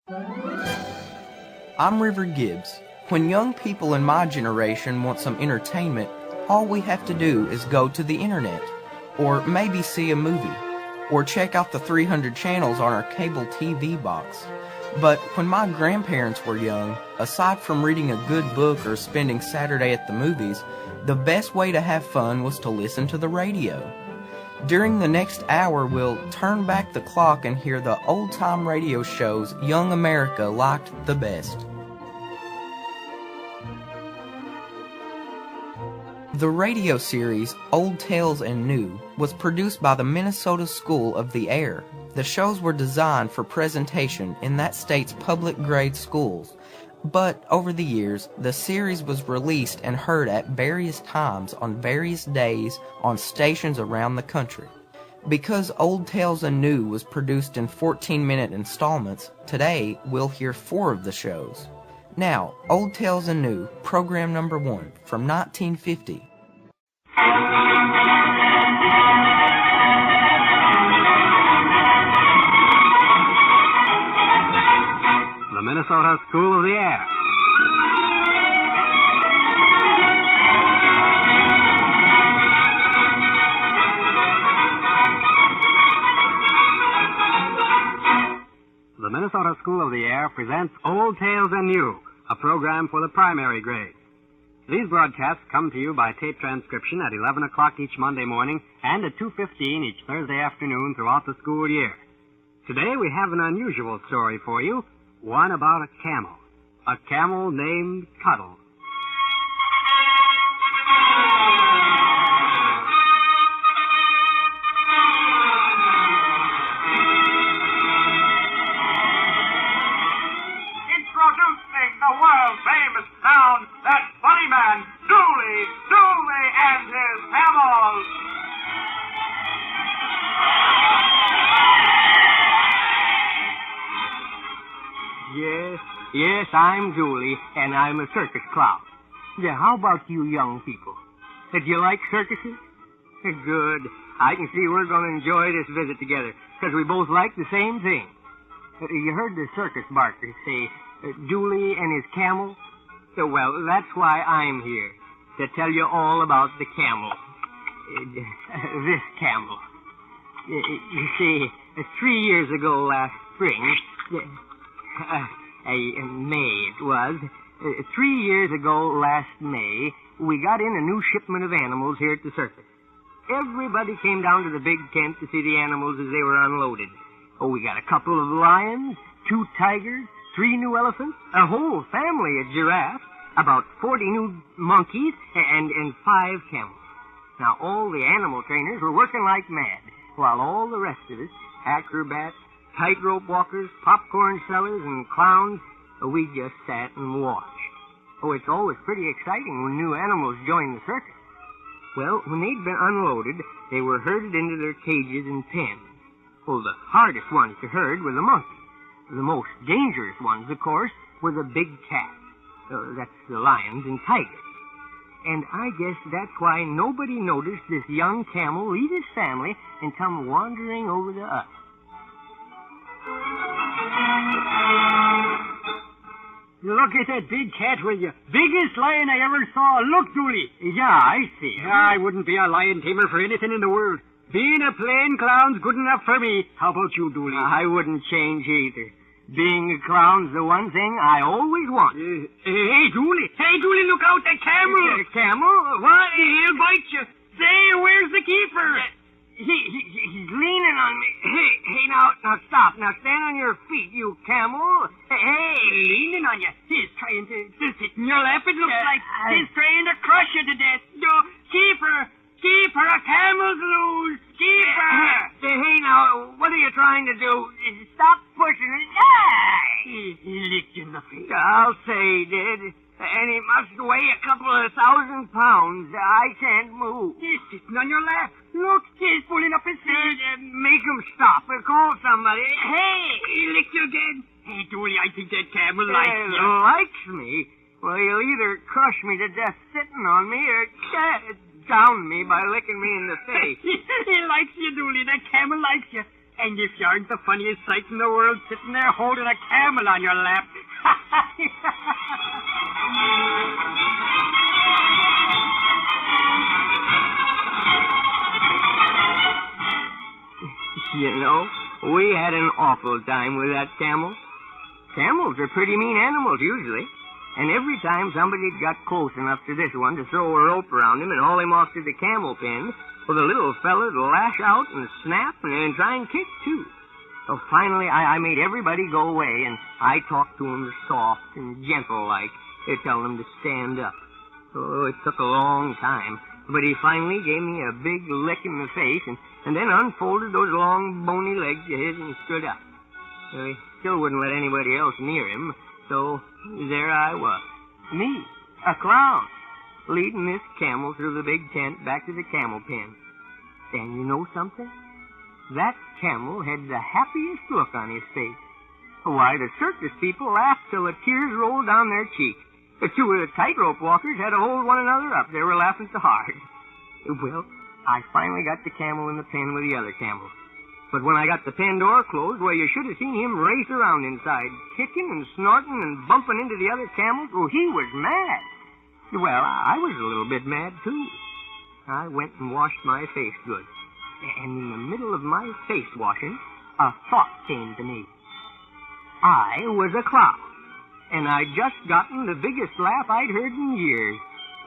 I'm River Gibbs. When young people in my generation want some entertainment, all we have to do is go to the internet, or maybe see a movie, or check out the 300 channels on our cable TV box. But when my grandparents were young, aside from reading a good book or spending Saturday at the movies, the best way to have fun was to listen to the radio. During the next hour, we'll turn back the clock and hear the old-time radio shows young America liked the best. The radio series Old Tales and New was produced by the Minnesota School of the Air. The shows were designed for presentation in that state's public grade schools, but over the years, the series was released and heard at various times on various days on stations around the country. Because Old Tales and New was produced in 14-minute installments, today we'll hear 4 of the shows. Now, Old Tales and New, program number 1, from 1950. The Minnesota School of the Air. The Minnesota School of the Air presents Old Tales and New, a program for the primary grade. These broadcasts come to you by tape transcription at 11 o'clock each Monday morning and at 2:15 each Thursday afternoon throughout the school year. Today we have an unusual story for you, one about a camel named Cuddle. Introducing the world-famous sound, that funny man, Dooley and his camels. Yes, I'm Dooley, and I'm a circus clown. Yeah, how about you young people? Do you like circuses? Good. I can see we're going to enjoy this visit together, because we both like the same thing. You heard the circus barkers say, Dooley and his camel? Well, that's why I'm here, to tell you all about the camel. This camel. You see, 3 years ago last spring, May it was, 3 years ago last May, we got in a new shipment of animals here at the circus. Everybody came down to the big tent to see the animals as they were unloaded. We got a couple of lions, 2 tigers, 3 new elephants, a whole family of giraffes, about 40 new monkeys, and 5 camels. Now, all the animal trainers were working like mad, while all the rest of us, acrobats, tightrope walkers, popcorn sellers, and clowns, we just sat and watched. It's always pretty exciting when new animals join the circus. Well, when they'd been unloaded, they were herded into their cages and pens. The hardest ones to herd were the monkeys. The most dangerous ones, of course, were the big cats. That's the lions and tigers. And I guess that's why nobody noticed this young camel leave his family and come wandering over to us. Look at that big cat with you. Biggest lion I ever saw. Look, Dooley. Yeah, I see him. I wouldn't be a lion tamer for anything in the world. Being a plain clown's good enough for me. How about you, Dooley? I wouldn't change either. Being a clown's the one thing I always want. Hey, Dooley, look out, that camel. Camel? What? He'll bite you. Say, where's the keeper? He's leaning on me. Hey, now stop. Now stand on your feet, you camel. Hey. Leaning on you. He's trying to sit in your lap. It looks like he's trying to crush you to death. No, keeper, a camel's loose. Keeper. Hey, now, what are you trying to do? Stop pushing it. He licked you in the face. I'll say he did. And he must weigh a couple of 1,000 pounds. I can't move. He's sitting on your lap. Look, he's pulling up his feet. Make him stop. Call somebody. Hey! He licked you again. Hey, Dooley, I think that camel likes you. Likes me? Well, he'll either crush me to death sitting on me or down me by licking me in the face. He likes you, Dooley. That camel likes you. And if you aren't the funniest sight in the world sitting there holding a camel on your lap. You know, we had an awful time with that camel. Camels are pretty mean animals, usually. And every time somebody got close enough to this one to throw a rope around him and haul him off to the camel pen, well, the little fella'd lash out and snap and try and kick, too. So finally, I made everybody go away, and I talked to him soft and gentle-like, telling him to stand up. Oh, it took a long time, but he finally gave me a big lick in the face and then unfolded those long, bony legs of his and stood up. Well, he still wouldn't let anybody else near him, so there I was. Me, a clown, leading this camel through the big tent back to the camel pen. And you know something? That camel had the happiest look on his face. Why, the circus people laughed till the tears rolled down their cheeks. The two of the tightrope walkers had to hold one another up. They were laughing so hard. Well, I finally got the camel in the pen with the other camels. But when I got the pen door closed, well, you should have seen him race around inside, kicking and snorting and bumping into the other camels. Oh, he was mad. Well, I was a little bit mad, too. I went and washed my face good. And in the middle of my face washing, a thought came to me. I was a clown, and I'd just gotten the biggest laugh I'd heard in years.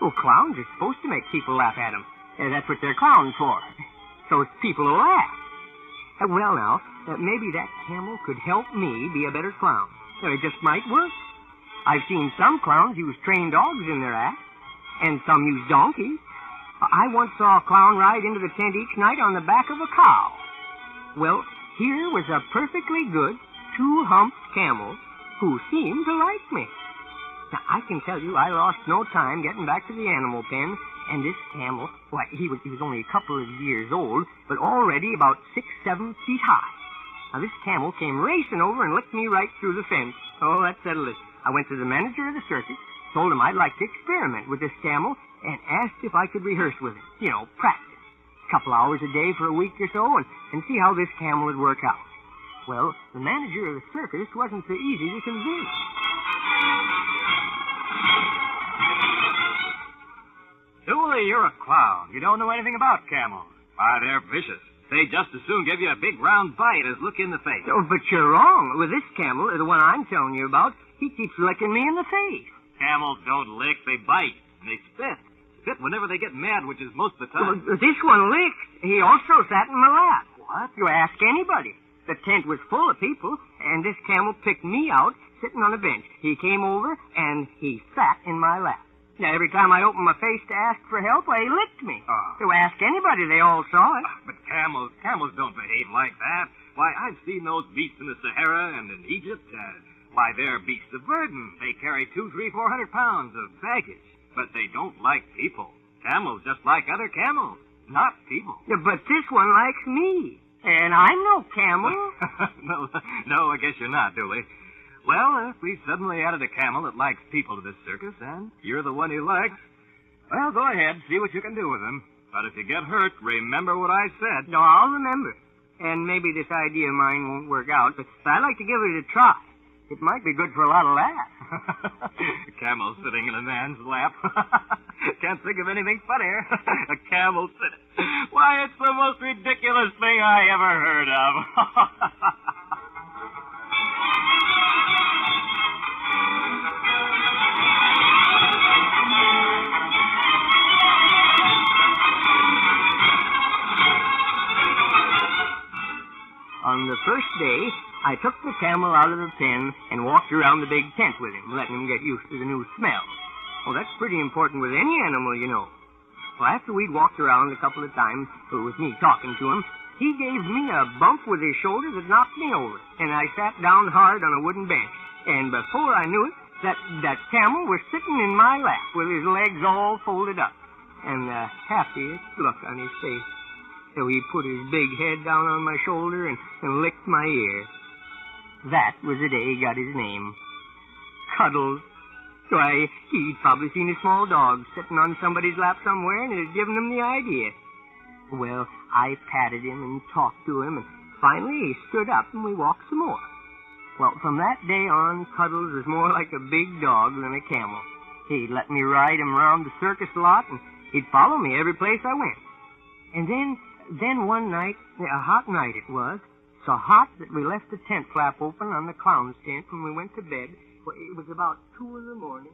Well, clowns are supposed to make people laugh at them. That's what they're clowns for, so people will laugh. Well, now, maybe that camel could help me be a better clown. It just might work. I've seen some clowns use trained dogs in their act, and some use donkeys. I once saw a clown ride into the tent each night on the back of a cow. Well, here was a perfectly good two-humped camel who seemed to like me. Now, I can tell you I lost no time getting back to the animal pen, and this camel, why, he was only a couple of years old, but already about 6-7 feet high. Now, this camel came racing over and licked me right through the fence. Oh, that settled it. I went to the manager of the circus, told him I'd like to experiment with this camel, and asked if I could rehearse with it. You know, practice. A couple hours a day for a week or so, and see how this camel would work out. Well, the manager of the circus wasn't so easy to convince. Dooley, you're a clown. You don't know anything about camels. Why, they're vicious. They just as soon give you a big round bite as look in the face. Oh, but you're wrong. With this camel, the one I'm telling you about, he keeps licking me in the face. Camels don't lick, they bite. And they spit. Spit whenever they get mad, which is most of the time. Well, this one licked. He also sat in my lap. What? You ask anybody. The tent was full of people, and this camel picked me out sitting on a bench. He came over, and he sat in my lap. Now, every time I opened my face to ask for help, he licked me. To ask anybody, they all saw it. But camels don't behave like that. Why, I've seen those beasts in the Sahara and in Egypt. Why, they're beasts of burden. They carry 200, 300, 400 pounds of baggage. But they don't like people. Camels just like other camels, not people. Yeah, but this one likes me. And I'm no camel. No, I guess you're not, Dooley. Well, if we suddenly added a camel that likes people to this circus, and you're the one he likes, well, go ahead, see what you can do with him. But if you get hurt, remember what I said. No, I'll remember. And maybe this idea of mine won't work out, but I'd like to give it a try. It might be good for a lot of laughs. A camel sitting in a man's lap. Can't think of anything funnier. A camel sitting. Why, it's the most ridiculous thing I ever heard of. On the first day, I took the camel out of the pen and walked around the big tent with him, letting him get used to the new smell. Well, that's pretty important with any animal, you know. Well, after we'd walked around a couple of times, with me talking to him, he gave me a bump with his shoulder that knocked me over, and I sat down hard on a wooden bench. And before I knew it, that camel was sitting in my lap with his legs all folded up, and the happiest look on his face. So he put his big head down on my shoulder and licked my ear. That was the day he got his name. Cuddles. Why, he'd probably seen a small dog sitting on somebody's lap somewhere, and it had given him the idea. Well, I patted him and talked to him and Finally, he stood up and we walked some more. Well, from that day on, Cuddles was more like a big dog than a camel. He'd let me ride him around the circus lot, and he'd follow me every place I went. And then one night, a hot night it was, so hot that we left the tent flap open on the clown's tent when we went to bed. Well, it was about 2 in the morning.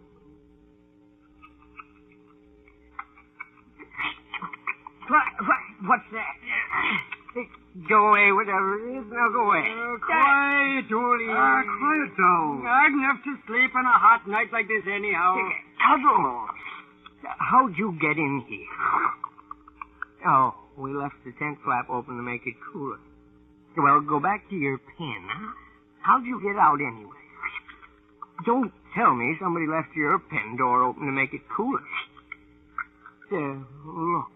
What's that? Go away, whatever it is. Now go away. Quiet, Dooley. Quiet down. Hard enough to sleep on a hot night like this anyhow. Cuddles. How'd you get in here? Oh, we left the tent flap open to make it cooler. Well, go back to your pen. How'd you get out anyway? Don't tell me somebody left your pen door open to make it cooler. Look.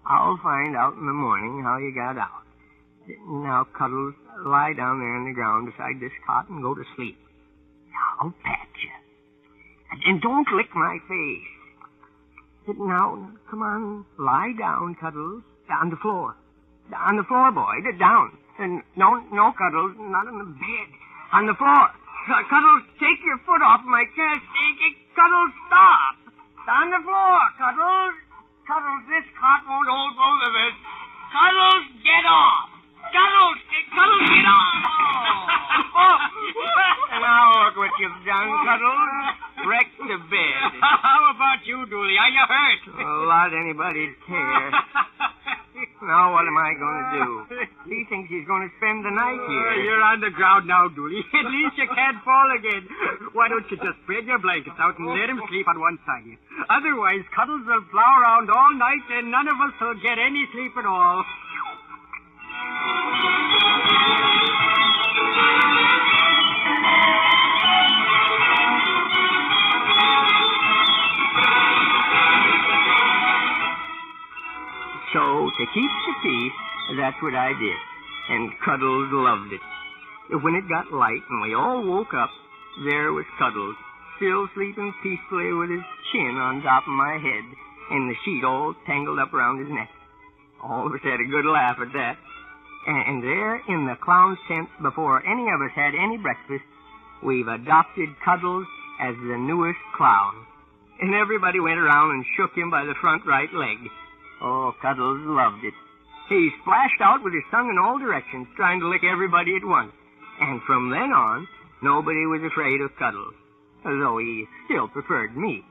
I'll find out in the morning how you got out. Now, Cuddles, lie down there on the ground beside this cot and go to sleep. I'll pat you. And don't lick my face. Now, come on, lie down, Cuddles. On the floor. On the floor, boy. Down. And no, Cuddles, not on the bed. On the floor. Cuddles, take your foot off my chest. Cuddles, stop. On the floor, Cuddles. Cuddles, this cot won't hold both of us. Cuddles, get off. Cuddles, get off. Oh. Now look what you've done, Cuddles. Wrecked the bed. How about you, Dooley? Are you hurt? A lot anybody'd care. Now what am I going to do? He thinks he's going to spend the night here. You're on the ground now, Dooley. At least you can't fall again. Why don't you just spread your blankets out and let him sleep on one side of you? Otherwise, Cuddles will plow around all night and none of us will get any sleep at all. So, to keep the peace, that's what I did. And Cuddles loved it. When it got light and we all woke up, there was Cuddles, still sleeping peacefully with his chin on top of my head and the sheet all tangled up around his neck. All of us had a good laugh at that. And there in the clown's tent, before any of us had any breakfast, we've adopted Cuddles as the newest clown. And everybody went around and shook him by the front right leg. Oh, Cuddles loved it. He splashed out with his tongue in all directions, trying to lick everybody at once. And from then on, nobody was afraid of Cuddles, though he still preferred me.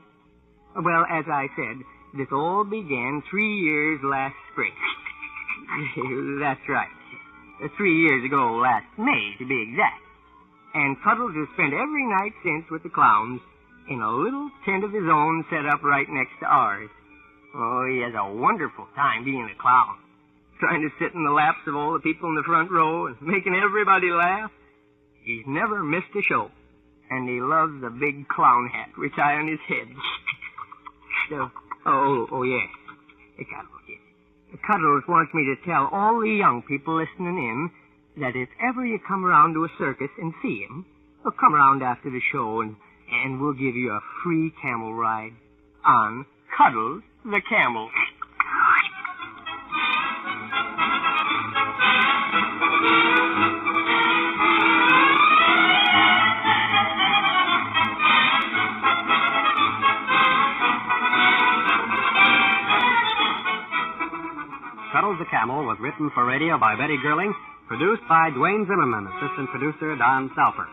Well, as I said, this all began 3 years last spring. That's right. 3 years ago last May, to be exact. And Cuddles has spent every night since with the clowns in a little tent of his own set up right next to ours. Oh, he has a wonderful time being a clown. Trying to sit in the laps of all the people in the front row and making everybody laugh. He's never missed a show. And he loves the big clown hat we tie on his head. Yes. Cuddles wants me to tell all the young people listening in that if ever you come around to a circus and see him, well, come around after the show and we'll give you a free camel ride on Cuddles the Camel. Cuddles the Camel was written for radio by Betty Gerling, produced by Dwayne Zimmerman, assistant producer Don Salper.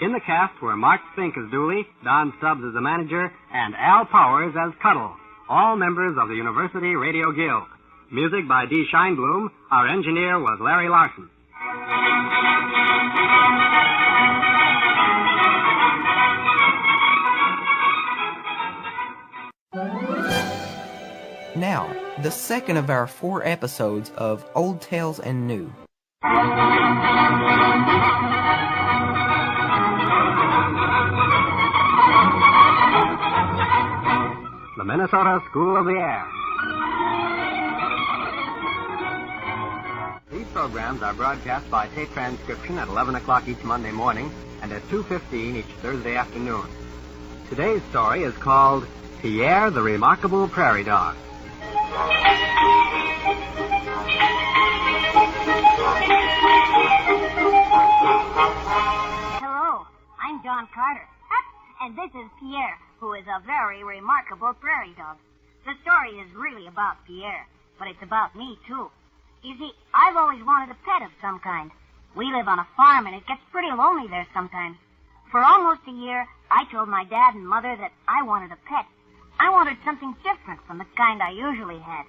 In the cast were Mark Spink as Dooley, Don Stubbs as the manager, and Al Powers as Cuddle, all members of the University Radio Guild. Music by D. Scheinblum. Our engineer was Larry Larson. Now, the second of our 4 episodes of Old Tales and New. The Minnesota School of the Air. These programs are broadcast by tape transcription at 11 o'clock each Monday morning and at 2:15 each Thursday afternoon. Today's story is called Pierre the Remarkable Prairie Dog. John Carter. And this is Pierre, who is a very remarkable prairie dog. The story is really about Pierre, but it's about me, too. You see, I've always wanted a pet of some kind. We live on a farm, and it gets pretty lonely there sometimes. For almost a year, I told my dad and mother that I wanted a pet. I wanted something different from the kind I usually had.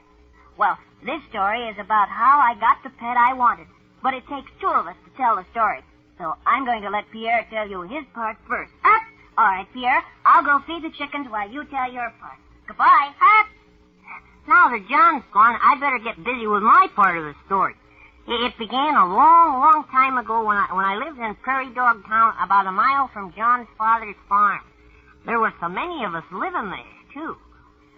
Well, this story is about how I got the pet I wanted, but it takes two of us to tell the story. So I'm going to let Pierre tell you his part first. All right, Pierre, I'll go feed the chickens while you tell your part. Goodbye. Now that John's gone, I better get busy with my part of the story. It began a long, long time ago when I lived in Prairie Dog Town, about a mile from John's father's farm. There were so many of us living there, too.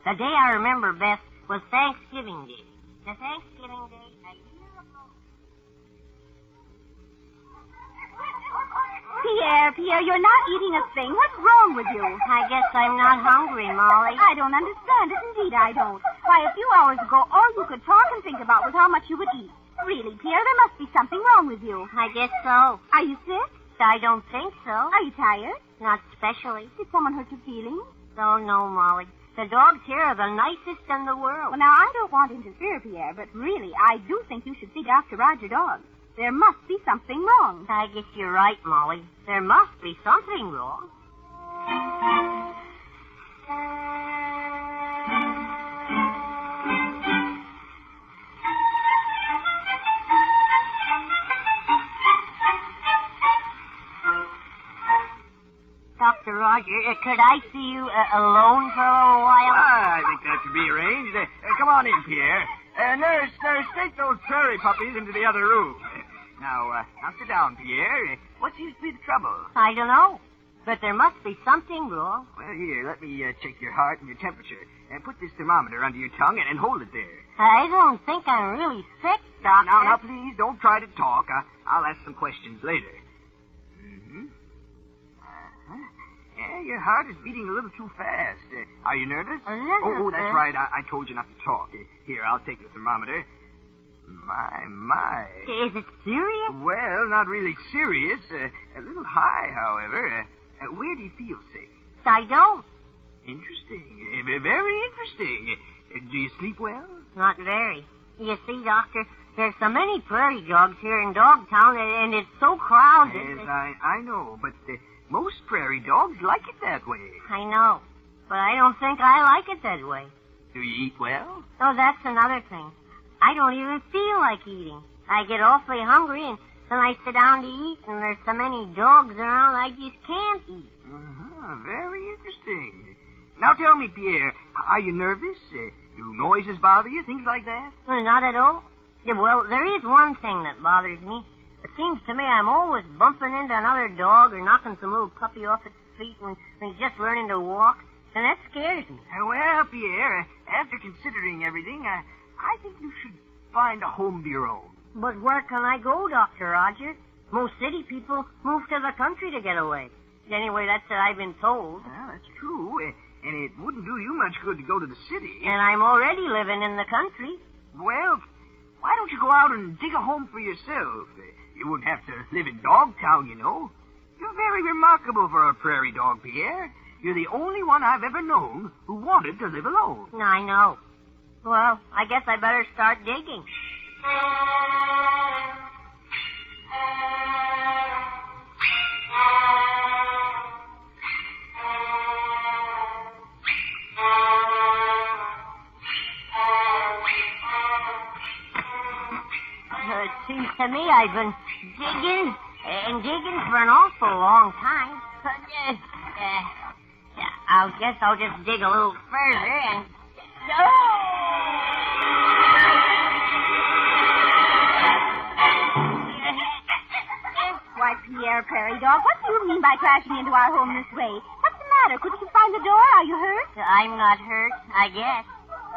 The day I remember best was Thanksgiving Day. The Thanksgiving Day a year ago. Pierre, you're not eating a thing. What's wrong with you? I guess I'm not hungry, Molly. I don't understand it. Indeed, I don't. Why, a few hours ago, all you could talk and think about was how much you would eat. Really, Pierre, there must be something wrong with you. I guess so. Are you sick? I don't think so. Are you tired? Not especially. Did someone hurt your feelings? Oh, no, Molly. The dogs here are the nicest in the world. Well, now, I don't want to interfere, Pierre, but really, I do think you should see Dr. Roger Dog. There must be something wrong. I guess you're right, Molly. There must be something wrong. Dr. Roger, could I see you alone for a little while? I think that should be arranged. Come on in, Pierre. Nurse, take those prairie puppies into the other room. Now sit down, Pierre. What seems to be the trouble? I don't know, but there must be something wrong. Well, here, let me check your heart and your temperature. Put this thermometer under your tongue and hold it there. I don't think I'm really sick, Doctor. Now, please, don't try to talk. I'll ask some questions later. Mm-hmm. Yeah, your heart is beating a little too fast. Are you nervous? A little Oh, that's right. I told you not to talk. Here, I'll take the thermometer. My. Is it serious? Well, not really serious. A little high, however. Where do you feel sick? I don't. Interesting. Very interesting. Do you sleep well? Not very. You see, Doctor, there's so many prairie dogs here in Dogtown, and it's so crowded. Yes, I know, but most prairie dogs like it that way. I know, but I don't think I like it that way. Do you eat well? Oh, that's another thing. I don't even feel like eating. I get awfully hungry, and then I sit down to eat, and there's so many dogs around, I just can't eat. Very interesting. Now tell me, Pierre, are you nervous? Do noises bother you, things like that? Well, not at all. Yeah, well, there is one thing that bothers me. It seems to me I'm always bumping into another dog or knocking some little puppy off its feet when he's just learning to walk, and that scares me. Well, Pierre, after considering everything, I think you should find a home of your own. But where can I go, Dr. Roger? Most city people move to the country to get away. Anyway, that's what I've been told. Well, that's true. And it wouldn't do you much good to go to the city. And I'm already living in the country. Well, why don't you go out and dig a home for yourself? You wouldn't have to live in Dogtown, you know. You're very remarkable for a prairie dog, Pierre. You're the only one I've ever known who wanted to live alone. I know. Well, I guess I better start digging. It seems to me I've been digging and digging for an awful long time. I guess I'll just dig a little further and... Why, Pierre, prairie dog, what do you mean by crashing into our home this way? What's the matter? Couldn't you find the door? Are you hurt? I'm not hurt, I guess.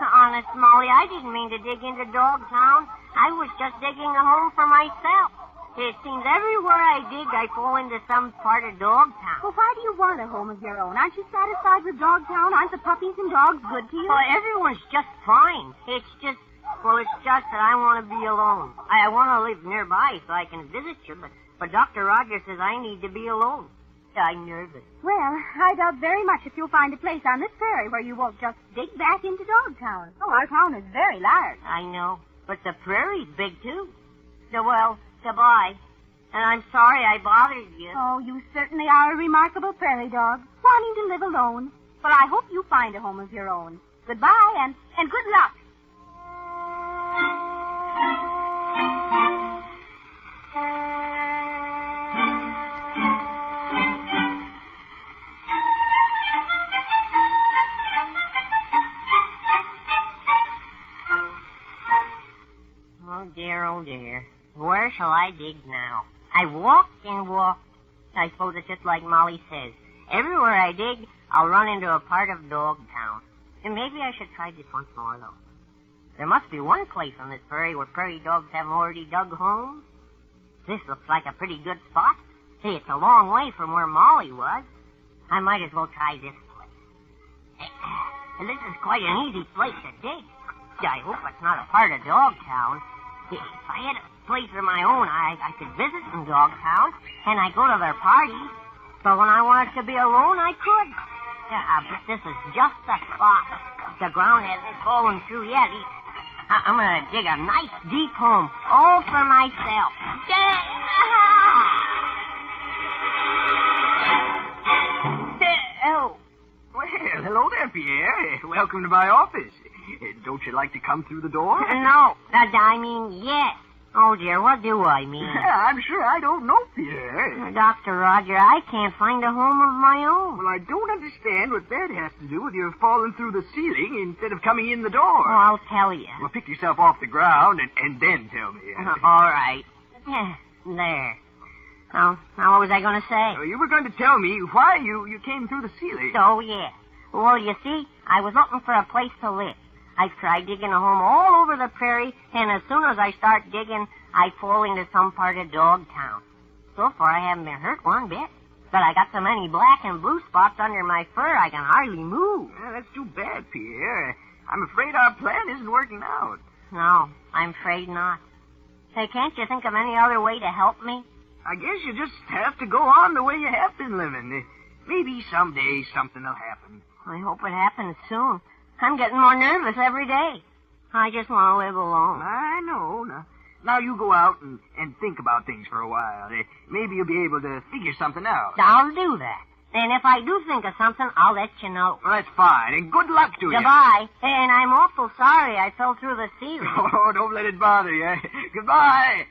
Honest, Molly, I didn't mean to dig into Dogtown. I was just digging a home for myself. It seems everywhere I dig, I fall into some part of Dogtown. Well, why do you want a home of your own? Aren't you satisfied with Dogtown? Aren't the puppies and dogs good to you? Oh, everyone's just fine. It's just that I want to be alone. I want to live nearby so I can visit you, but Dr. Rogers says I need to be alone. I'm nervous. Well, I doubt very much if you'll find a place on this prairie where you won't just dig back into Dogtown. Oh, our town is very large. I know, but the prairie's big, too. So, well, goodbye. And I'm sorry I bothered you. Oh, you certainly are a remarkable prairie dog, wanting to live alone. But I hope you find a home of your own. Goodbye, and good luck. Oh, dear. Where shall I dig now? I walked and walked. I suppose it's just like Molly says. Everywhere I dig, I'll run into a part of Dogtown. And maybe I should try this once more, though. There must be one place on this prairie where prairie dogs have already dug homes. This looks like a pretty good spot. Hey, it's a long way from where Molly was. I might as well try this place. And this is quite an easy place to dig. I hope it's not a part of Dogtown. If I had a place of my own, I could visit in Dogtown, and I go to their parties. But when I wanted to be alone, I could. But this is just the spot. The ground hasn't fallen through yet. I'm going to dig a nice deep home, all for myself. Oh. Well, hello there, Pierre. Welcome to my office. Don't you like to come through the door? No, I mean yes. Oh, dear, what do I mean? I'm sure I don't know, Pierre. Dr. Roger, I can't find a home of my own. Well, I don't understand what that has to do with your falling through the ceiling instead of coming in the door. Oh, I'll tell you. Well, pick yourself off the ground and then tell me. All right. There. Now, what was I going to say? You were going to tell me why you came through the ceiling. So, yeah. Well, you see, I was looking for a place to live. I've tried digging a home all over the prairie, and as soon as I start digging, I fall into some part of Dogtown. So far, I haven't been hurt one bit. But I got so many black and blue spots under my fur, I can hardly move. That's too bad, Pierre. I'm afraid our plan isn't working out. No, I'm afraid not. Say, can't you think of any other way to help me? I guess you just have to go on the way you have been living. Maybe someday something will happen. I hope it happens soon. I'm getting more nervous every day. I just want to live alone. I know. Now you go out and think about things for a while. Maybe you'll be able to figure something out. I'll do that. And if I do think of something, I'll let you know. Well, that's fine. And good luck to you. Goodbye. And I'm awful sorry I fell through the ceiling. Oh, don't let it bother you. Goodbye.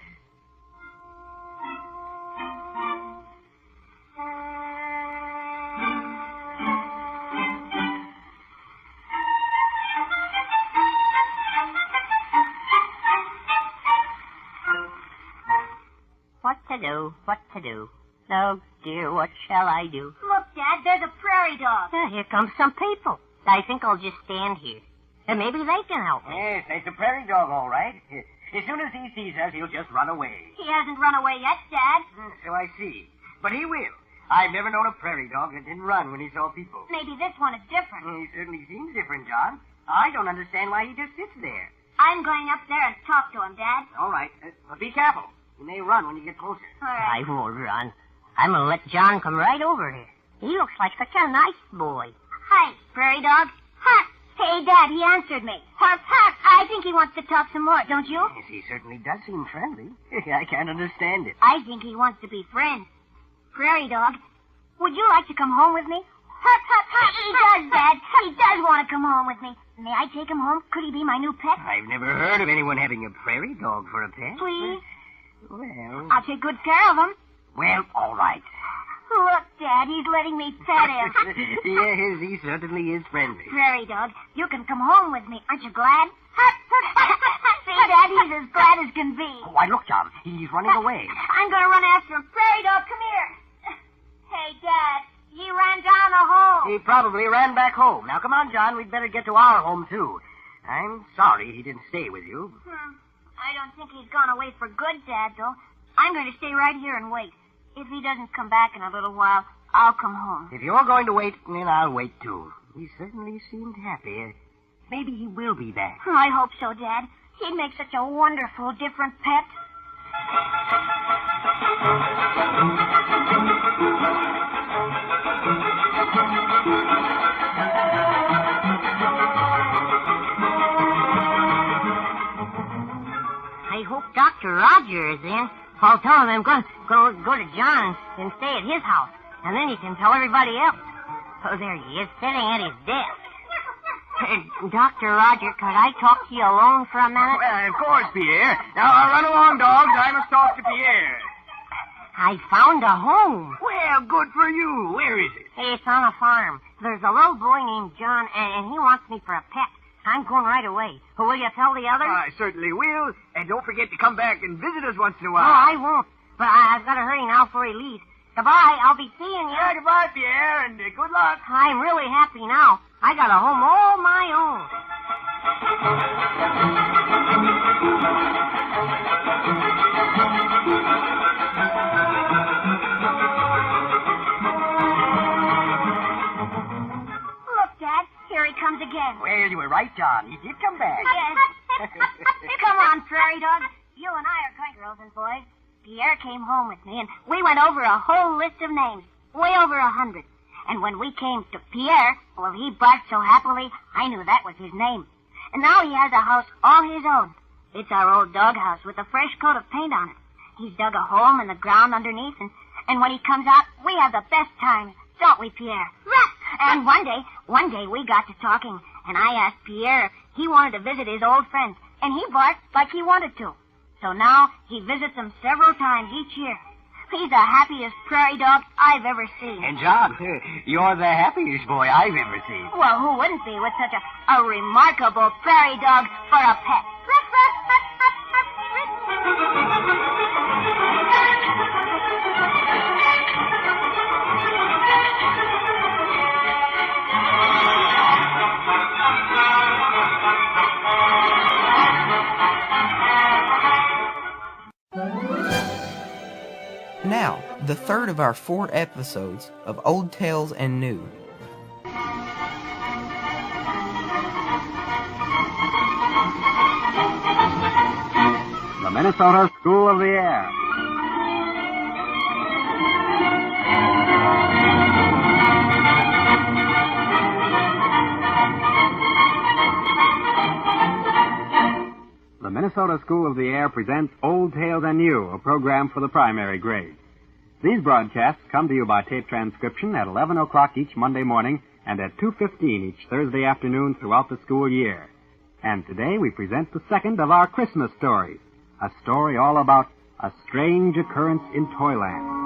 What to do? Oh, dear, what shall I do? Look, Dad, there's a prairie dog. Here comes some people. I think I'll just stand here. And maybe they can help me. Yes, it's a prairie dog, all right. As soon as he sees us, he'll just run away. He hasn't run away yet, Dad. So I see. But he will. I've never known a prairie dog that didn't run when he saw people. Maybe this one is different. He certainly seems different, John. I don't understand why he just sits there. I'm going up there and talk to him, Dad. All right. But be careful. You may run when you get closer. All right. I won't run. I'm going to let John come right over here. He looks like such a nice boy. Hi, prairie dog. Huff. Hey, Dad, he answered me. Huff, huff. I think he wants to talk some more, don't you? Yes, he certainly does seem friendly. I can't understand it. I think he wants to be friends. Prairie dog, would you like to come home with me? Huff, huff, huff. He does, Dad. He does want to come home with me. May I take him home? Could he be my new pet? I've never heard of anyone having a prairie dog for a pet. Please? Well... I'll take good care of him. Well, all right. Look, Dad, he's letting me pet him. Yes, he certainly is friendly. Prairie dog, you can come home with me. Aren't you glad? See, Dad, he's as glad as can be. Why, look, John. He's running away. I'm going to run after him. Prairie dog, come here. Hey, Dad, he ran down the hole. He probably ran back home. Now, come on, John. We'd better get to our home, too. I'm sorry he didn't stay with you. I don't think he's gone away for good, Dad, though. I'm going to stay right here and wait. If he doesn't come back in a little while, I'll come home. If you're going to wait, then I'll wait, too. He certainly seemed happy. Maybe he will be back. I hope so, Dad. He'd make such a wonderful, different pet. yours, then. I'll tell him I'm going to go to John and stay at his house. And then he can tell everybody else. Oh, there he is, sitting at his desk. Dr. Roger, could I talk to you alone for a minute? Well, of course, Pierre. Now, run along, dogs. I must talk to Pierre. I found a home. Well, good for you. Where is it? It's on a farm. There's a little boy named John, and he wants me for a pet. I'm going right away. Will you tell the others? I certainly will. And don't forget to come back and visit us once in a Oh, while. I won't. But I've got to hurry now before he leaves. Goodbye. I'll be seeing you. Yeah, goodbye, Pierre, and good luck. I'm really happy now. I got a home all my own. Look, Dad. Here he comes again. Well, you were right, John. He did come back. Yes. Come on, Prairie Dog. You and I are quite girls and boys. Pierre came home with me, and we went over a whole list of names. Way over 100. And when we came to Pierre, well, he barked so happily, I knew that was his name. And now he has a house all his own. It's our old doghouse with a fresh coat of paint on it. He's dug a hole in the ground underneath, and when he comes out, we have the best time. Don't we, Pierre? And one day we got to talking, and I asked Pierre if he wanted to visit his old friends, and he barked like he wanted to. So now he visits them several times each year. He's the happiest prairie dog I've ever seen. And, John, you're the happiest boy I've ever seen. Well, who wouldn't be with such a remarkable prairie dog for a pet? Now, the third of our 4 episodes of Old Tales and New. The Minnesota School of the Air. The Minnesota School of the Air presents Old Tales and New, a program for the primary grade. These broadcasts come to you by tape transcription at 11 o'clock each Monday morning and at 2:15 each Thursday afternoon throughout the school year. And today we present the second of our Christmas stories, a story all about a strange occurrence in Toyland.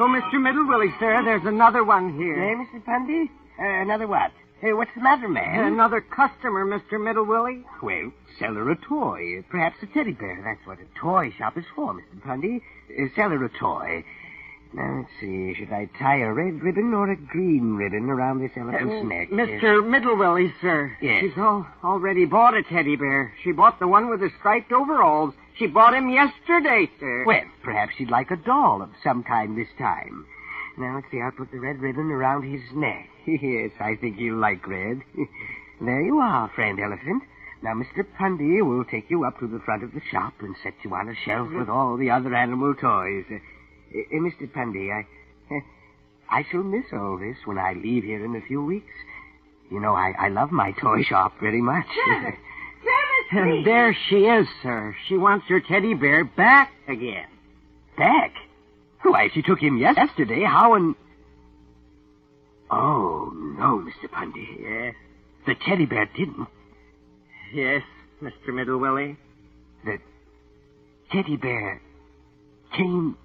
Mr. Middlewilly, sir, there's another one here. Hey, Mr. Pundy? Another what? Hey, what's the matter, man? Another customer, Mr. Middlewilly. Well, sell her a toy. Perhaps a teddy bear. That's what a toy shop is for, Mr. Pundy. Sell her a toy. Now, let's see. Should I tie a red ribbon or a green ribbon around this elephant's neck? Mr. Middlewilly, sir. Yes? She's already bought a teddy bear. She bought the one with the striped overalls. She bought him yesterday, sir. Well, perhaps she'd like a doll of some kind this time. Now, let's see. I'll put the red ribbon around his neck. Yes, I think he'll like red. There you are, friend elephant. Now, Mr. Pundy will take you up to the front of the shop and set you on a shelf with all the other animal toys. Mr. Pundy, I shall miss all this when I leave here in a few weeks. You know, I love my toy shop very much. And there she is, sir. She wants her teddy bear back again. Back? Why, she took him yesterday. How and... Oh, no, Mr. Pundy. Yes? The teddy bear didn't. Yes, Mr. Middlewilly. The teddy bear came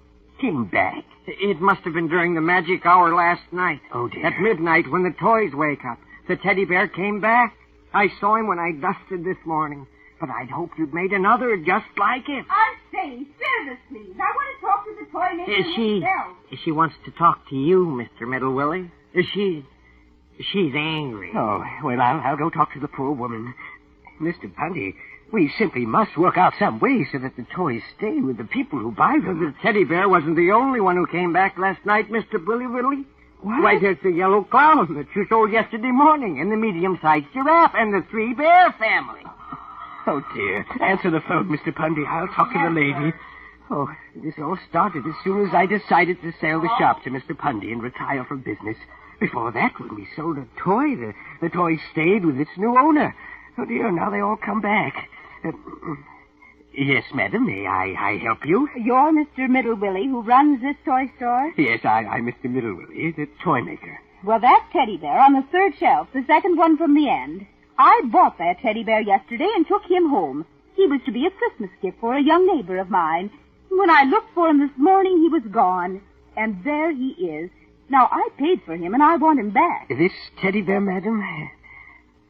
back? It must have been during the magic hour last night. Oh, dear. At midnight, when the toys wake up. The teddy bear came back. I saw him when I dusted this morning. But I'd hoped you'd made another just like it. I say, seriously, I want to talk to the toy maker himself. She wants to talk to you, Mr. Middlewilly. She's angry. Oh, well, I'll go talk to the poor woman. Mr. Pundy, we simply must work out some way so that the toys stay with the people who buy them. The teddy bear wasn't the only one who came back last night, Mr. Middlewilly. What? Why, there's the yellow clown that you sold yesterday morning, and the medium-sized giraffe, and the 3 bear family. Oh, dear. Answer the phone, Mr. Pundy. I'll talk to the lady. Oh, this all started as soon as I decided to sell the shop to Mr. Pundy and retire from business. Before that, when we sold a toy, the toy stayed with its new owner. Oh, dear, now they all come back. Yes, madam, may I help you? You're Mr. Middlewilly, who runs this toy store? Yes, I'm Mr. Middlewilly, the toy maker. Well, that teddy bear on the 3rd shelf, the second one from the end. I bought that teddy bear yesterday and took him home. He was to be a Christmas gift for a young neighbor of mine. When I looked for him this morning, he was gone. And there he is. Now, I paid for him, and I want him back. This teddy bear, madam?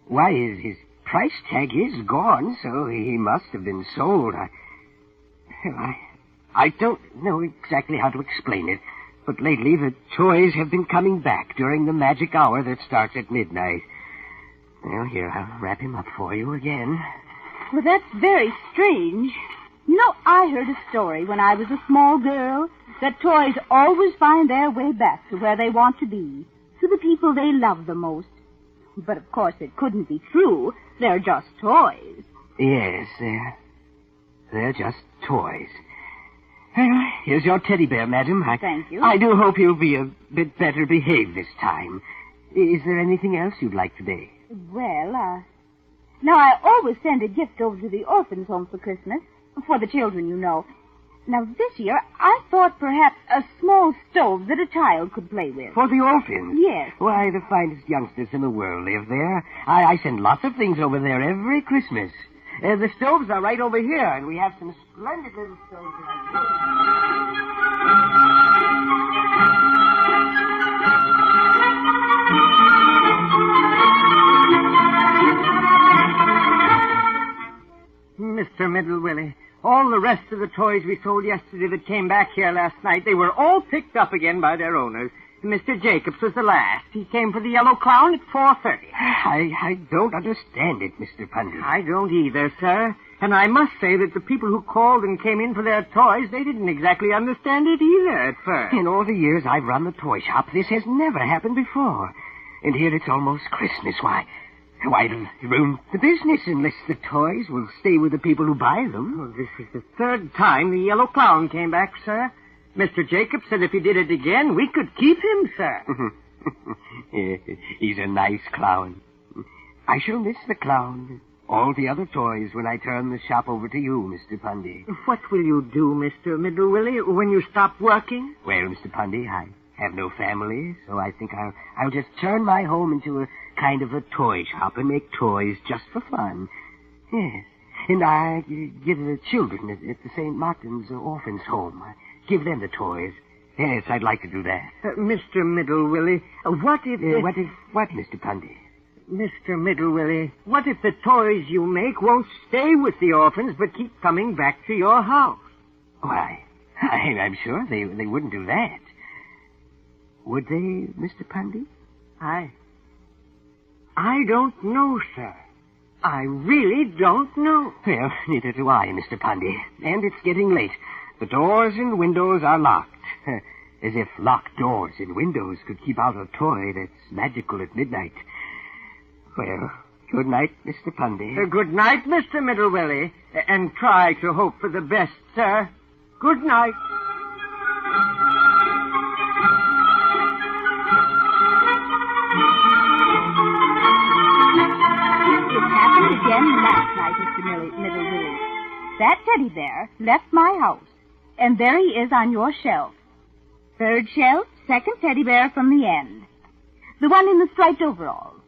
Why, his price tag is gone, so he must have been sold. I don't know exactly how to explain it, but lately the toys have been coming back during the magic hour that starts at midnight. Well, here, I'll wrap him up for you again. Well, that's very strange. You know, I heard a story when I was a small girl that toys always find their way back to where they want to be, to the people they love the most. But, of course, it couldn't be true. They're just toys. Yes, they're just toys. Well, here's your teddy bear, madam. Thank you. I do hope you'll be a bit better behaved this time. Is there anything else you'd like today? Well, now I always send a gift over to the orphans' home for Christmas. For the children, you know. Now, this year, I thought perhaps a small stove that a child could play with. For the orphans? Yes. Why, the finest youngsters in the world live there. I send lots of things over there every Christmas. The stoves are right over here, and we have some splendid little stoves. Mr. Middlewilly, all the rest of the toys we sold yesterday that came back here last night, they were all picked up again by their owners. Mr. Jacobs was the last. He came for the yellow clown at 4:30. I don't understand it, Mr. Pundy. I don't either, sir. And I must say that the people who called and came in for their toys, they didn't exactly understand it either at first. In all the years I've run the toy shop, this has never happened before. And here it's almost Christmas. Why, it'll ruin the business unless the toys will stay with the people who buy them. Well, this is the 3rd time the yellow clown came back, sir. Mr. Jacobs said if he did it again, we could keep him, sir. He's a nice clown. I shall miss the clown, all the other toys, when I turn the shop over to you, Mr. Pundy. What will you do, Mr. Middlewilly, when you stop working? Well, Mr. Pundy, I have no family, so I think I'll just turn my home into a kind of a toy shop and make toys just for fun. Yes. And I give the children at the St. Martin's Orphans' Home. I give them the toys. Yes, I'd like to do that. Mr. Middlewilly, what if... What, Mr. Pundy? Mr. Middlewilly, what if the toys you make won't stay with the orphans but keep coming back to your house? Why, I'm sure they wouldn't do that. Would they, Mr. Pundy? I don't know, sir. I really don't know. Well, neither do I, Mr. Pundy. And it's getting late. The doors and windows are locked. As if locked doors and windows could keep out a toy that's magical at midnight. Well, good night, Mr. Pundy. Good night, Mr. Middlewilly. And try to hope for the best, sir. Good night. Again last night, Mr. Middlewilly. That teddy bear left my house, and there he is on your shelf. 3rd shelf, 2nd teddy bear from the end. The one in the striped overalls.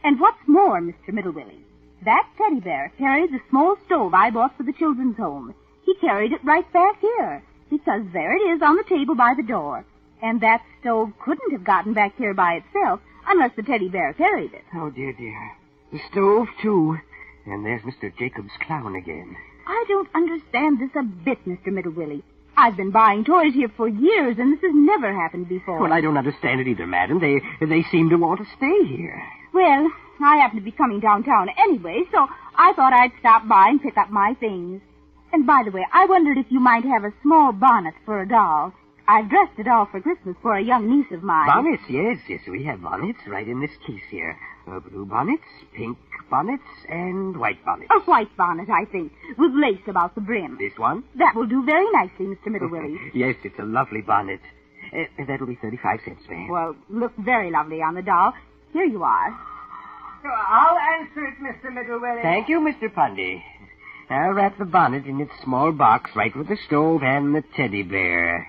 And what's more, Mr. Middlewilly, that teddy bear carried the small stove I bought for the children's home. He carried it right back here, because there it is on the table by the door. And that stove couldn't have gotten back here by itself unless the teddy bear carried it. Oh, dear, dear. The stove, too. And there's Mr. Jacobs' clown again. I don't understand this a bit, Mr. Middlewilly. I've been buying toys here for years, and this has never happened before. Well, I don't understand it either, madam. They seem to want to stay here. Well, I happen to be coming downtown anyway, so I thought I'd stop by and pick up my things. And by the way, I wondered if you might have a small bonnet for a doll. I've dressed a doll for Christmas for a young niece of mine. Bonnets, yes. We have bonnets right in this case here. Blue bonnets, pink bonnets, and white bonnets. A white bonnet, I think, with lace about the brim. This one? That will do very nicely, Mr. Middlewilly. Yes, it's a lovely bonnet. That'll be 35 cents, ma'am. Well, looks very lovely on the doll. Here you are. I'll answer it, Mr. Middlewilly. Thank you, Mr. Pundy. I'll wrap the bonnet in its small box right with the stove and the teddy bear.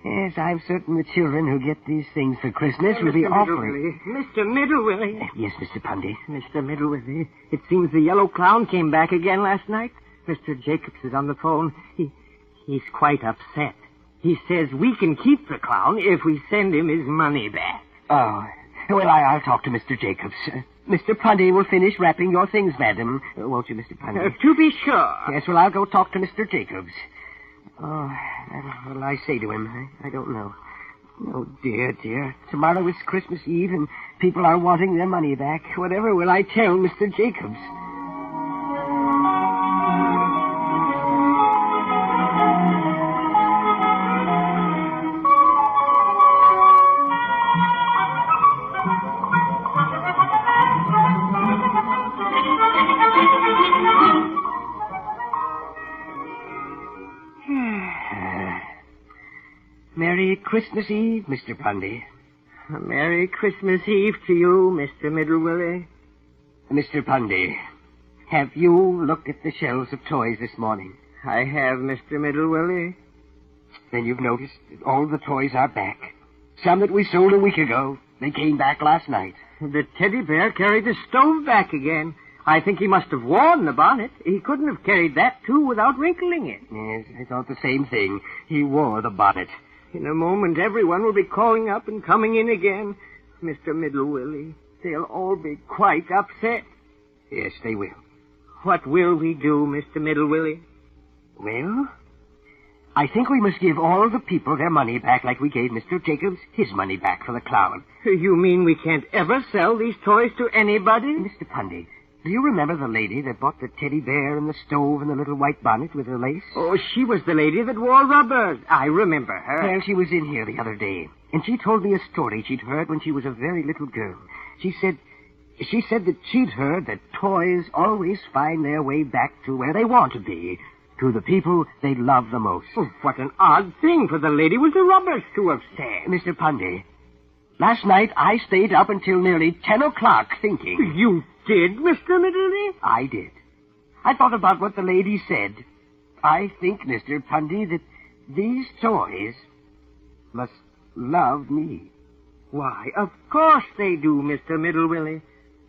Yes, I'm certain the children who get these things for Christmas will be awfully... Mr. Middlewilly. Yes, Mr. Pundy. Mr. Middlewilly, it seems the yellow clown came back again last night. Mr. Jacobs is on the phone. He's quite upset. He says we can keep the clown if we send him his money back. Oh, well, I'll talk to Mr. Jacobs. Mr. Pundy will finish wrapping your things, madam. Won't you, Mr. Pundy? To be sure. Yes, well, I'll go talk to Mr. Jacobs. Oh, what'll I say to him? I don't know. Oh, dear. Tomorrow is Christmas Eve, and people are wanting their money back. Whatever will I tell Mr. Jacobs? Merry Christmas Eve, Mr. Pundy. Merry Christmas Eve to you, Mr. Middlewilly. Mr. Pundy, have you looked at the shelves of toys this morning? I have, Mr. Middlewilly. Then you've noticed that all the toys are back. Some that we sold a week ago. They came back last night. The teddy bear carried the stove back again. I think he must have worn the bonnet. He couldn't have carried that, too, without wrinkling it. Yes, I thought the same thing. He wore the bonnet. In a moment, everyone will be calling up and coming in again. Mr. Middlewilly, they'll all be quite upset. Yes, they will. What will we do, Mr. Middlewilly? Well, I think we must give all the people their money back like we gave Mr. Jacobs his money back for the clown. You mean we can't ever sell these toys to anybody? Mr. Pundy, do you remember the lady that bought the teddy bear and the stove and the little white bonnet with her lace? Oh, she was the lady that wore rubbers. I remember her. Well, she was in here the other day, and she told me a story she'd heard when she was a very little girl. She said that she'd heard that toys always find their way back to where they want to be, to the people they love the most. Oh, what an odd thing for the lady with the rubbers to have said. Mr. Pundy, last night I stayed up until nearly 10 o'clock thinking. You did, Mr. Middlewilly? I did. I thought about what the lady said. I think, Mr. Pundy, that these toys must love me. Why, of course they do, Mr. Middlewilly.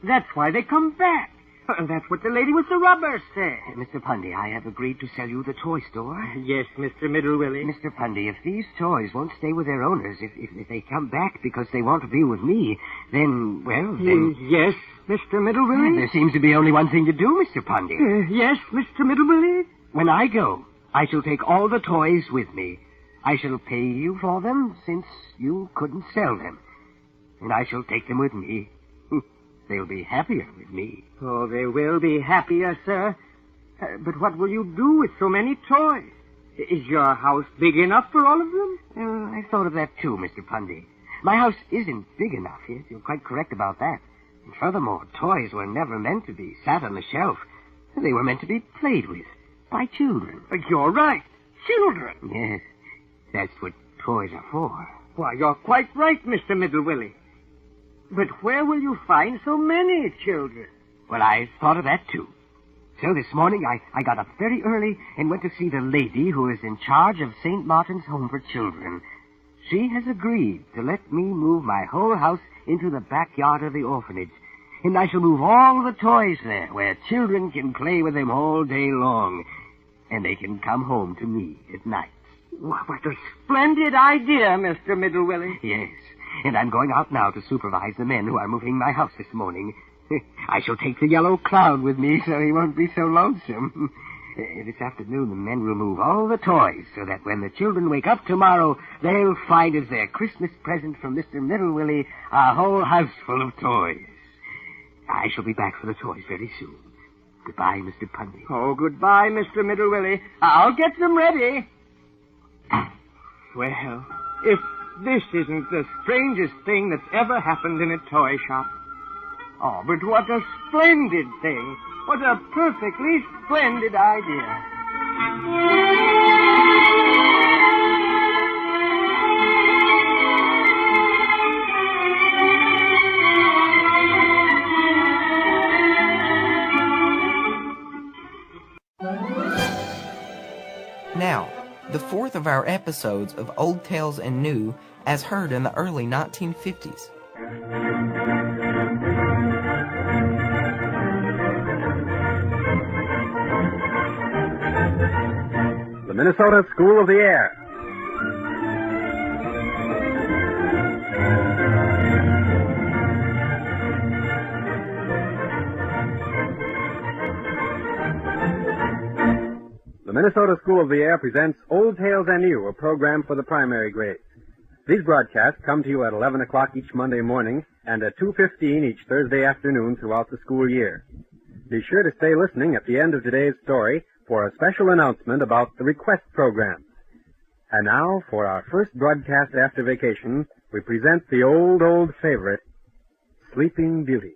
That's why they come back. And that's what the lady with the rubbers said. Mr. Pundy, I have agreed to sell you the toy store. Yes, Mr. Middlewilly. Mr. Pundy, if these toys won't stay with their owners, if they come back because they want to be with me, then, well, then... Yes, Mr. Middlewilly? There seems to be only one thing to do, Mr. Pundy. Yes, Mr. Middlewilly? When I go, I shall take all the toys with me. I shall pay you for them, since you couldn't sell them. And I shall take them with me. They'll be happier with me. Oh, they will be happier, sir. But what will you do with so many toys? Is your house big enough for all of them? I thought of that, too, Mr. Pundy. My house isn't big enough, yes. You're quite correct about that. And furthermore, toys were never meant to be sat on the shelf. They were meant to be played with by children. You're right. Children. Yes, that's what toys are for. Why, you're quite right, Mr. Middlewilly. But where will you find so many children? Well, I thought of that, too. So this morning I got up very early and went to see the lady who is in charge of St. Martin's Home for Children. She has agreed to let me move my whole house into the backyard of the orphanage. And I shall move all the toys there, where children can play with them all day long. And they can come home to me at night. What a splendid idea, Mr. Middlewilly. Yes. And I'm going out now to supervise the men who are moving my house this morning. I shall take the yellow clown with me so he won't be so lonesome. This afternoon the men will move all the toys so that when the children wake up tomorrow, they'll find as their Christmas present from Mr. Middlewilly a whole house full of toys. I shall be back for the toys very soon. Goodbye, Mr. Pundy. Oh, goodbye, Mr. Middlewilly. I'll get them ready. Well, if this isn't the strangest thing that's ever happened in a toy shop. Oh, but what a splendid thing. What a perfectly splendid idea. Now, the fourth of our episodes of Old Tales and New as heard in the early 1950s. The Minnesota School of the Air. The Minnesota School of the Air presents Old Tales and New, a program for the primary grades. These broadcasts come to you at 11 o'clock each Monday morning and at 2:15 each Thursday afternoon throughout the school year. Be sure to stay listening at the end of today's story for a special announcement about the request programs. And now, for our first broadcast after vacation, we present the old favorite, Sleeping Beauty.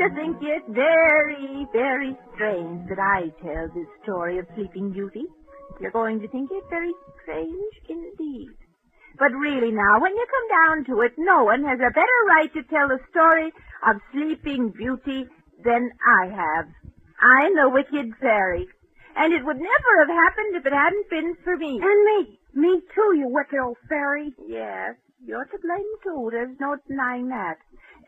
To think it very, very strange that I tell this story of Sleeping Beauty. You're going to think it very strange indeed. But really now, when you come down to it, no one has a better right to tell the story of Sleeping Beauty than I have. I'm the wicked fairy. And it would never have happened if it hadn't been for me. And me. Me too, you wicked old fairy. Yes, you're to blame too. There's no denying that.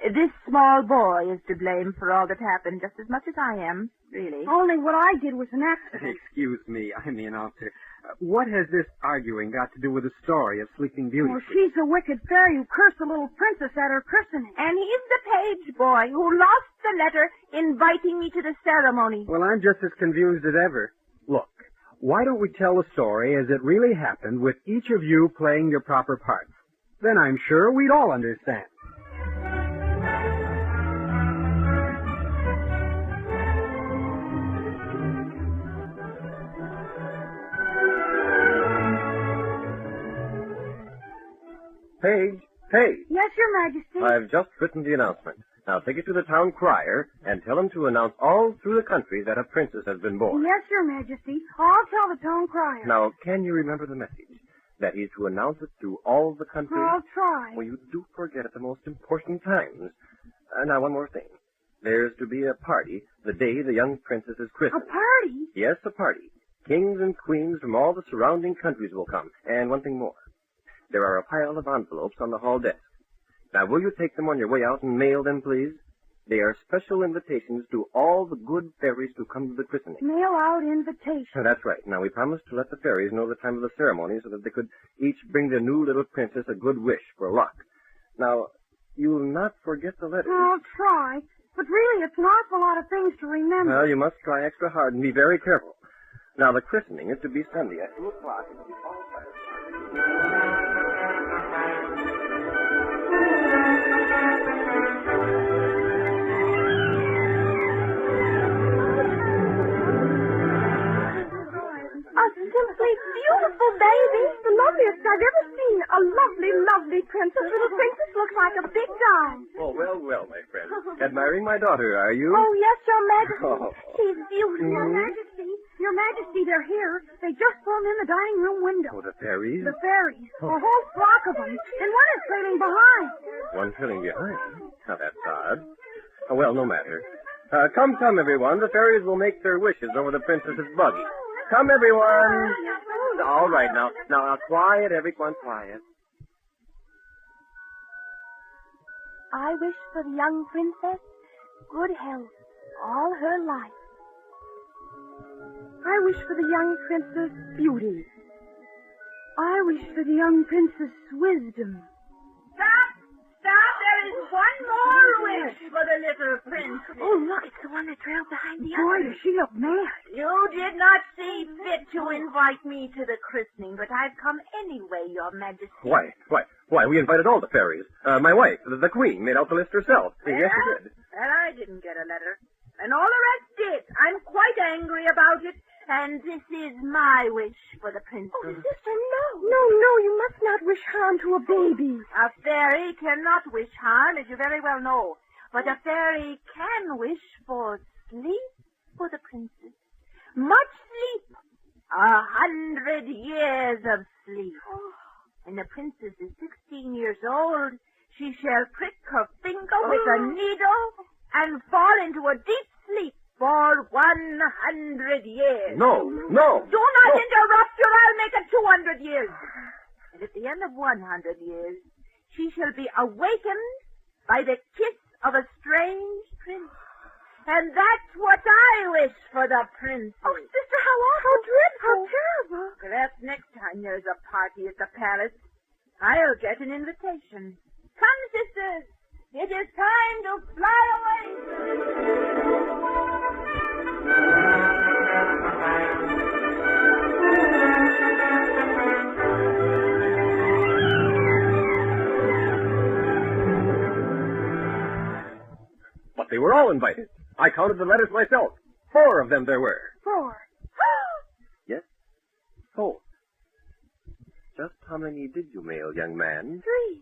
This small boy is to blame for all that happened just as much as I am, really. Only what I did was an accident. Excuse me, I'm the announcer. What has this arguing got to do with the story of Sleeping Beauty? Well, she's a wicked fairy who cursed the little princess at her christening. And he's the page boy who lost the letter inviting me to the ceremony. Well, I'm just as confused as ever. Look, why don't we tell the story as it really happened with each of you playing your proper parts? Then I'm sure we'd all understand. Page. Yes, Your Majesty. I've just written the announcement. Now take it to the town crier and tell him to announce all through the country that a princess has been born. Yes, Your Majesty. I'll tell the town crier. Now, can you remember the message? That he's to announce it through all the country? I'll try. Well, you do forget at the most important times. Now, one more thing. There's to be a party the day the young princess is christened. A party? Yes, a party. Kings and queens from all the surrounding countries will come. And one thing more. There are a pile of envelopes on the hall desk. Now, will you take them on your way out and mail them, please? They are special invitations to all the good fairies to come to the christening. Mail out invitations. That's right. Now, we promised to let the fairies know the time of the ceremony so that they could each bring their new little princess a good wish for luck. Now, you'll not forget the letters. I'll try. But really, it's an awful lot of things to remember. Well, you must try extra hard and be very careful. Now, the christening is to be Sunday at 2 o'clock. It will be all simply beautiful baby. The loveliest I've ever seen. A lovely, lovely princess. The little princess looks like a big doll. Oh, well, my friend. Admiring my daughter, are you? Oh, yes, Your Majesty. Oh. She's beautiful. Your Majesty, they're here. They just formed in the dining room window. Oh, the fairies? The fairies. A whole flock of them. And one is trailing behind. One trailing behind? Now, that's odd. Oh, well, no matter. Come, everyone. The fairies will make their wishes over the princess's buggy. Come, everyone. All right, now, quiet, everyone, quiet. I wish for the young princess good health all her life. I wish for the young princess beauty. I wish for the young princess wisdom. Stop! There is one more wish for the little princess. Oh, look, it's the one that trailed behind the other. Boy, does she look mad. You did not see fit to invite invite me to the christening, but I've come anyway, Your Majesty. Why, we invited all the fairies. My wife, the Queen, made out the list herself. Yes, she did. Well, I didn't get a letter. And all the rest did. I'm quite angry about it. And this is my wish for the princess. Oh, sister, no, you must not wish harm to a baby. A fairy cannot wish harm, as you very well know. But a fairy can wish for sleep for the princess. Much sleep. 100 years of sleep. When the princess is 16 years old, she shall prick her finger with a needle and fall into a deep sleep for 100 years. No. Do not interrupt, or I'll make it 200 years. And at the end of 100 years, she shall be awakened by the kiss of a strange prince. And that's what I wish for the princess. Oh, sister, how awful. How dreadful. How terrible. Perhaps next time there's a party at the palace, I'll get an invitation. Come, sisters. It is time to fly away. But they were all invited. I counted the letters myself. 4 of them there were. 4. Yes? 4. Just how many did you mail, young man? 3.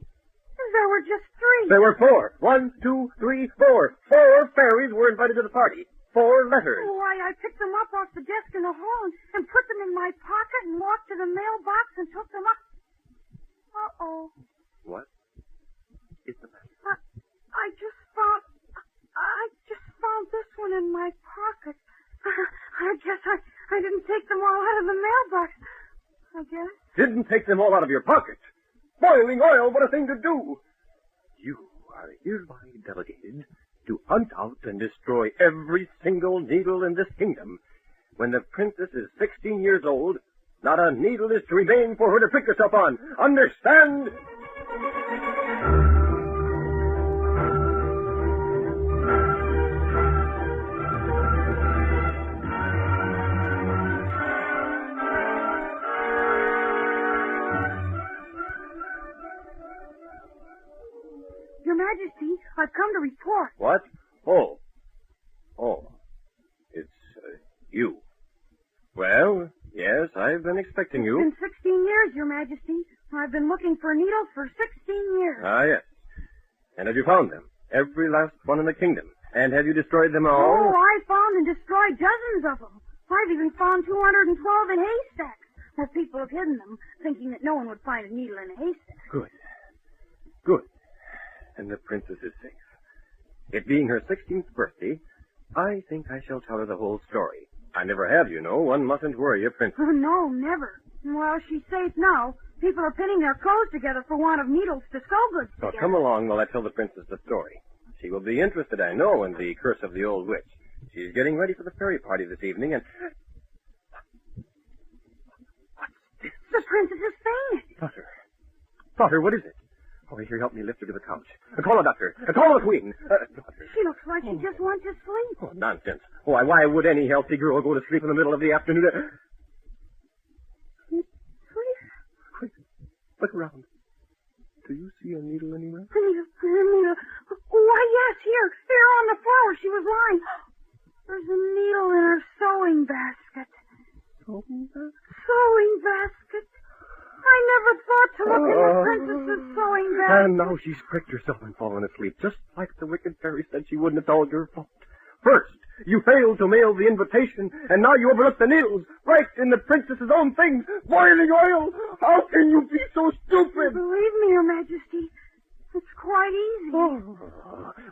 There were just 3. There were 4. 1, 2, 3, 4. 4 fairies were invited to the party. 4 letters. Oh, I picked them up off the desk in the hall and put them in my pocket and walked to the mailbox and took them up. Uh-oh. What is the matter? I just found this one in my pocket. I guess I didn't take them all out of the mailbox. I guess. Didn't take them all out of your pocket. Boiling oil, what a thing to do. You are hereby delegated to hunt out and destroy every single needle in this kingdom. When the princess is 16 years old, not a needle is to remain for her to prick herself on. Understand? Your Majesty, I've come to report. What? Oh. It's you. Well, yes, I've been expecting you. It's been 16 years, Your Majesty. I've been looking for needles for 16 years. Ah, yes. And have you found them? Every last one in the kingdom. And have you destroyed them all? Oh, I found and destroyed dozens of them. I've even found 212 in haystacks, where people have hidden them, thinking that no one would find a needle in a haystack. Good. And the princess is safe. It being her 16th birthday, I think I shall tell her the whole story. I never have, you know. One mustn't worry a princess. Oh, no, never. Well, she's safe now. People are pinning their clothes together for want of needles to sew goods Well, together. come along while I tell the princess the story. She will be interested, I know, in the curse of the old witch. She's getting ready for the fairy party this evening, and... The princess is fainted. Daughter, what is it? Oh, here, help me lift her to the couch. Call a doctor. Call the Queen. Daughter. She looks like she just wants to sleep. Oh, nonsense. Why would any healthy girl go to sleep in the middle of the afternoon? Sleep? Quick, look around. Do you see a needle anywhere? A needle. Why, yes, here on the floor where she was lying. There's a needle in her sewing basket. Sewing basket? I never thought to look in the princess's sewing basket. And now she's pricked herself and fallen asleep, just like the wicked fairy said she wouldn't. It's all your fault. First, you failed to mail the invitation, and now you overlooked the needles, right in the princess's own things. Boiling oil! How can you be so stupid? Believe me, Your Majesty, it's quite easy. Oh.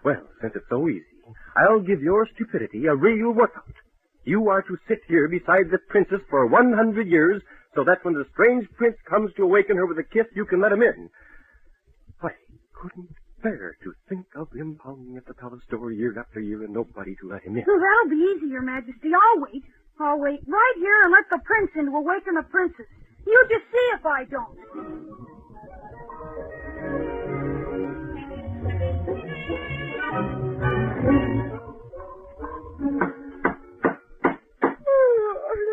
Well, since it's so easy, I'll give your stupidity a real workout. You are to sit here beside the princess for 100 years, so that when the strange prince comes to awaken her with a kiss, you can let him in. I couldn't bear to think of him pounding at the palace door year after year and nobody to let him in. Well, that'll be easy, Your Majesty. I'll wait. I'll wait right here and let the prince in to awaken the princess. You just see if I don't.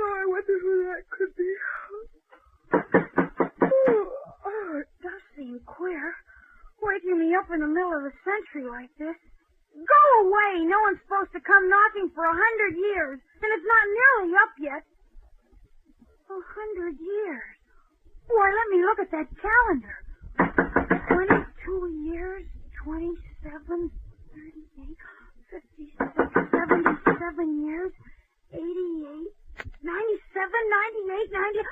I wonder who that could be. of the century like this. Go away! No one's supposed to come knocking for 100 years, and it's not nearly up yet. 100 years. Boy, let me look at that calendar. 22 years, 27, 38, 56, 77 years, 88, 97, 98, 90.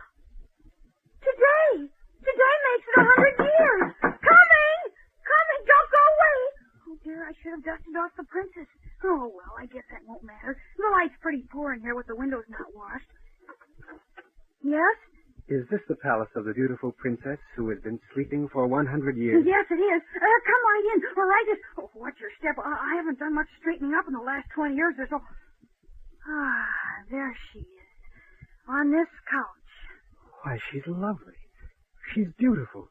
Today! Today makes it 100 years! Coming! Coming! Don't go away! Oh, dear, I should have dusted off the princess. Oh, well, I guess that won't matter. The light's pretty poor in here with the windows not washed. Yes? Is this the palace of the beautiful princess who has been sleeping for 100 years? Yes, it is. Come right in. Or right this... Oh, watch your step. I haven't done much straightening up in the last 20 years or so. Ah, there she is. On this couch. Why, she's lovely. She's beautiful.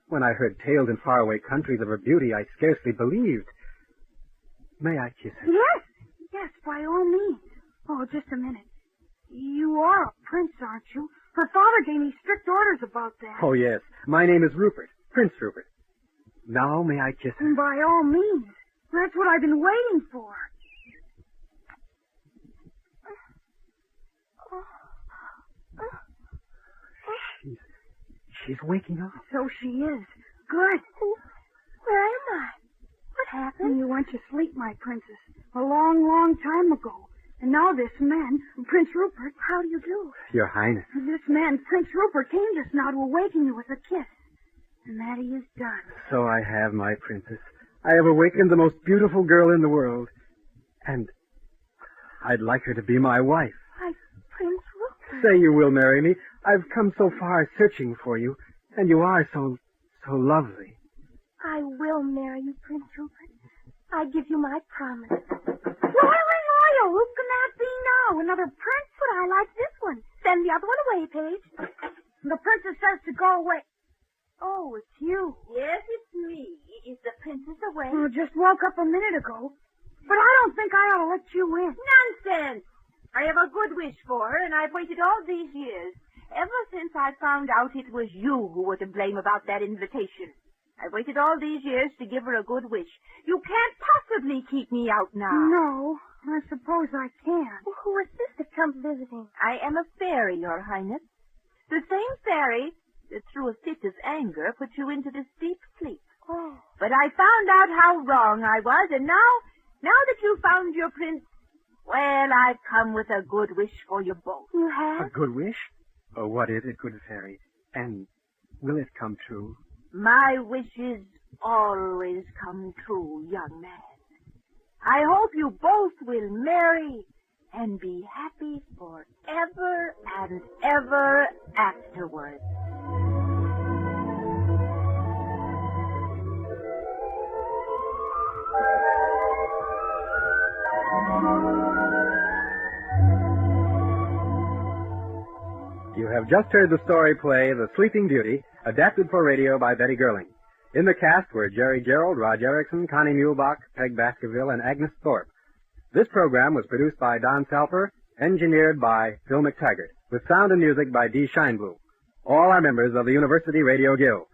When I heard tales in faraway countries of her beauty, I scarcely believed. May I kiss her? Yes. Yes, by all means. Oh, just a minute. You are a prince, aren't you? Her father gave me strict orders about that. Oh, yes. My name is Rupert. Prince Rupert. Now may I kiss her? By all means. That's what I've been waiting for. She's waking up. So she is. Good. Where am I? What happened? You went to sleep, my princess, a long, long time ago. And now this man, Prince Rupert, how do you do? Your Highness. This man, Prince Rupert, came just now to awaken you with a kiss. And that he has done. So I have, my princess. I have awakened the most beautiful girl in the world. And I'd like her to be my wife. Why, Prince Rupert. Say you will marry me. I've come so far searching for you. And you are so lovely. I will marry you, Prince Rupert. I give you my promise. Loyal, who can that be now? Another prince? But I like this one. Send the other one away, Paige. The princess says to go away. Oh, it's you. Yes, it's me. Is the princess away? Oh, just woke up a minute ago. But I don't think I ought to let you in. Nonsense! I have a good wish for her, and I've waited all these years. Ever since I found out it was you who were to blame about that invitation. I waited all these years to give her a good wish. You can't possibly keep me out now. No, I suppose I can. Well, who is this that comes visiting? I am a fairy, Your Highness. The same fairy that through a fit of anger put you into this deep sleep. Oh. But I found out how wrong I was, and now that you found your prince, well, I've come with a good wish for you both. You have? A good wish? Oh, what is it, good fairy? And will it come true? My wishes always come true, young man. I hope you both will marry and be happy forever and ever afterwards. You have just heard the story play The Sleeping Beauty, adapted for radio by Betty Gerling. In the cast were Jerry Gerald, Rog Erickson, Connie Muhlbach, Peg Baskerville, and Agnes Thorpe. This program was produced by Don Salper, engineered by Phil McTaggart, with sound and music by Dee Scheinblum. All are members of the University Radio Guild.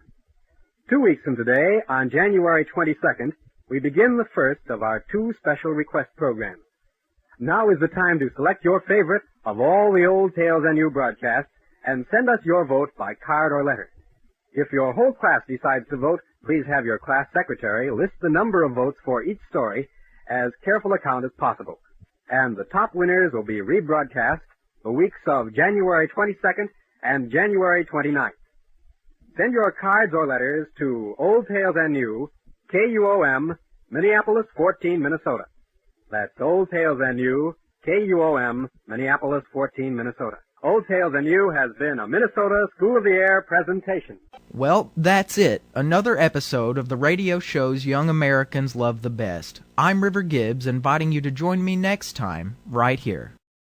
2 weeks from today, on January 22nd, we begin the first of our 2 special request programs. Now is the time to select your favorite of all the old Tales and New broadcasts and send us your vote by card or letter. If your whole class decides to vote, please have your class secretary list the number of votes for each story as careful a count as possible. And the top winners will be rebroadcast the weeks of January 22nd and January 29th. Send your cards or letters to Old Tales and New, KUOM, Minneapolis 14, Minnesota. That's Old Tales and New, KUOM, Minneapolis 14, Minnesota. Old Tales and New has been a Minnesota School of the Air presentation. Well, that's it. Another episode of the radio shows young Americans love the best. I'm River Gibbs, inviting you to join me next time, right here.